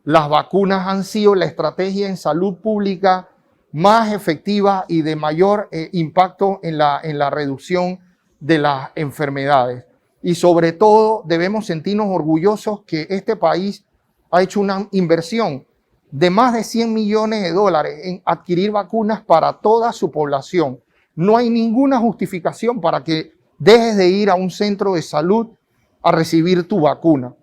las vacunas han sido la estrategia en salud pública más efectiva y de mayor impacto en la reducción de las enfermedades. Y sobre todo debemos sentirnos orgullosos que este país ha hecho una inversión de más de 100 millones de dólares en adquirir vacunas para toda su población. No hay ninguna justificación para que dejes de ir a un centro de salud a recibir tu vacuna.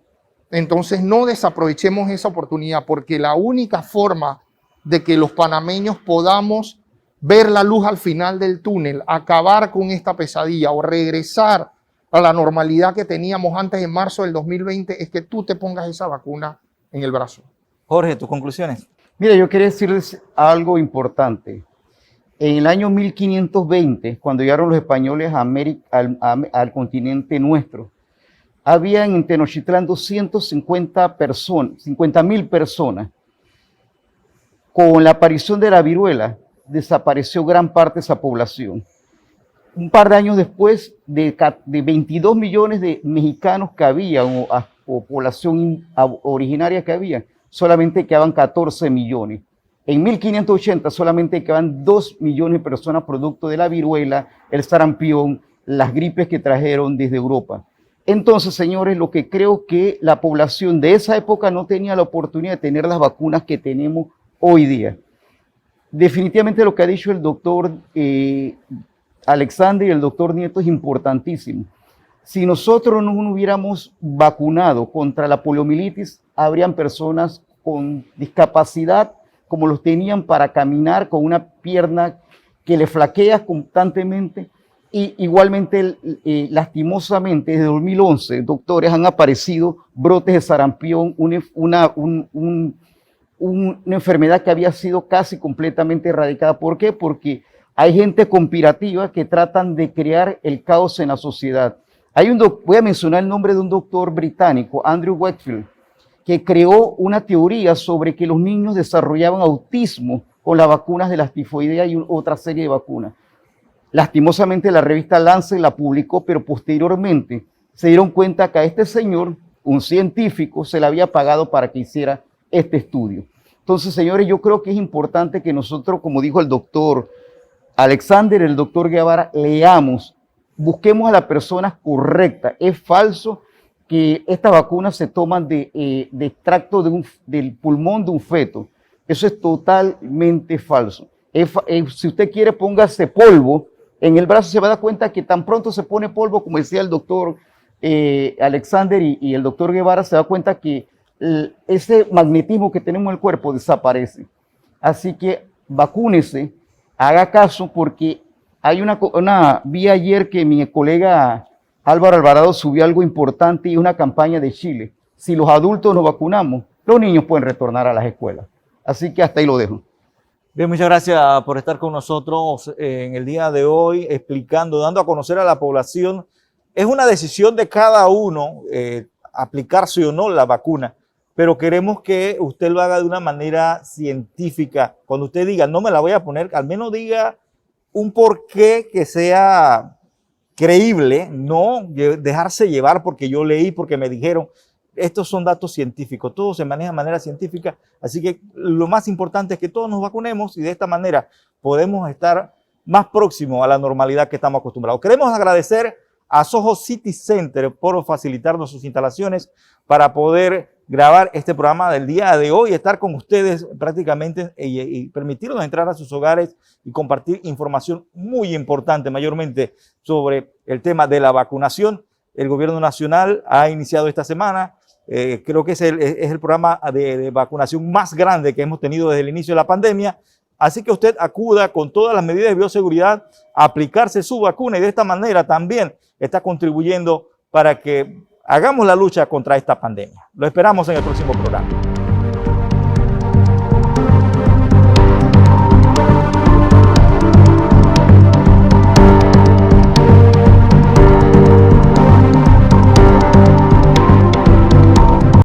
Entonces no desaprovechemos esa oportunidad, porque la única forma de que los panameños podamos ver la luz al final del túnel, acabar con esta pesadilla o regresar a la normalidad que teníamos antes de marzo del 2020 es que tú te pongas esa vacuna en el brazo. Jorge, tus conclusiones. Mira, yo quería decirles algo importante. En el año 1520, cuando llegaron los españoles a al continente nuestro, habían en Tenochtitlán 50.000 personas. Con la aparición de la viruela, desapareció gran parte de esa población. Un par de años después, de 22 millones de mexicanos que había, o población originaria que había, solamente quedaban 14 millones. En 1580 solamente quedaban 2 millones de personas producto de la viruela, el sarampión, las gripes que trajeron desde Europa. Entonces, señores, lo que creo que la población de esa época no tenía la oportunidad de tener las vacunas que tenemos hoy día. Definitivamente lo que ha dicho el doctor Alexander y el doctor Nieto es importantísimo. Si nosotros no nos hubiéramos vacunado contra la poliomielitis, habrían personas con discapacidad como los tenían para caminar, con una pierna que le flaquea constantemente. Y igualmente, lastimosamente, desde 2011, doctores, han aparecido brotes de sarampión, una enfermedad que había sido casi completamente erradicada. ¿Por qué? Porque hay gente conspirativa que tratan de crear el caos en la sociedad. Voy a mencionar el nombre de un doctor británico, Andrew Wakefield, que creó una teoría sobre que los niños desarrollaban autismo con las vacunas de la tifoidea y otra serie de vacunas. Lastimosamente la revista Lancet la publicó, pero posteriormente se dieron cuenta que a este señor, un científico, se le había pagado para que hiciera este estudio. Entonces, señores, yo creo que es importante que nosotros, como dijo el doctor Alexander, el doctor Guevara, leamos, busquemos a las personas correctas. Es falso que estas vacunas se toman de extracto del pulmón de un feto. Eso es totalmente falso. Si usted quiere, póngase polvo en el brazo, se va a dar cuenta que tan pronto se pone polvo, como decía el doctor Alexander y el doctor Guevara, se da cuenta que ese magnetismo que tenemos en el cuerpo desaparece. Así que vacúnese, haga caso, porque hay vi ayer que mi colega Álvaro Alvarado subió algo importante y una campaña de Chile. Si los adultos nos vacunamos, los niños pueden retornar a las escuelas. Así que hasta ahí lo dejo. Bien, muchas gracias por estar con nosotros en el día de hoy, explicando, dando a conocer a la población. Es una decisión de cada uno aplicarse o no la vacuna, pero queremos que usted lo haga de una manera científica. Cuando usted diga, no me la voy a poner, al menos diga un porqué que sea creíble, no dejarse llevar porque yo leí, porque me dijeron. Estos son datos científicos, todo se maneja de manera científica, así que lo más importante es que todos nos vacunemos y de esta manera podemos estar más próximos a la normalidad que estamos acostumbrados. Queremos agradecer a Soho City Center por facilitarnos sus instalaciones para poder grabar este programa del día de hoy, estar con ustedes prácticamente y permitirnos entrar a sus hogares y compartir información muy importante, mayormente sobre el tema de la vacunación. El gobierno nacional ha iniciado esta semana, creo que es el programa de vacunación más grande que hemos tenido desde el inicio de la pandemia. Así que usted acuda con todas las medidas de bioseguridad a aplicarse su vacuna y de esta manera también está contribuyendo para que hagamos la lucha contra esta pandemia. Lo esperamos en el próximo programa.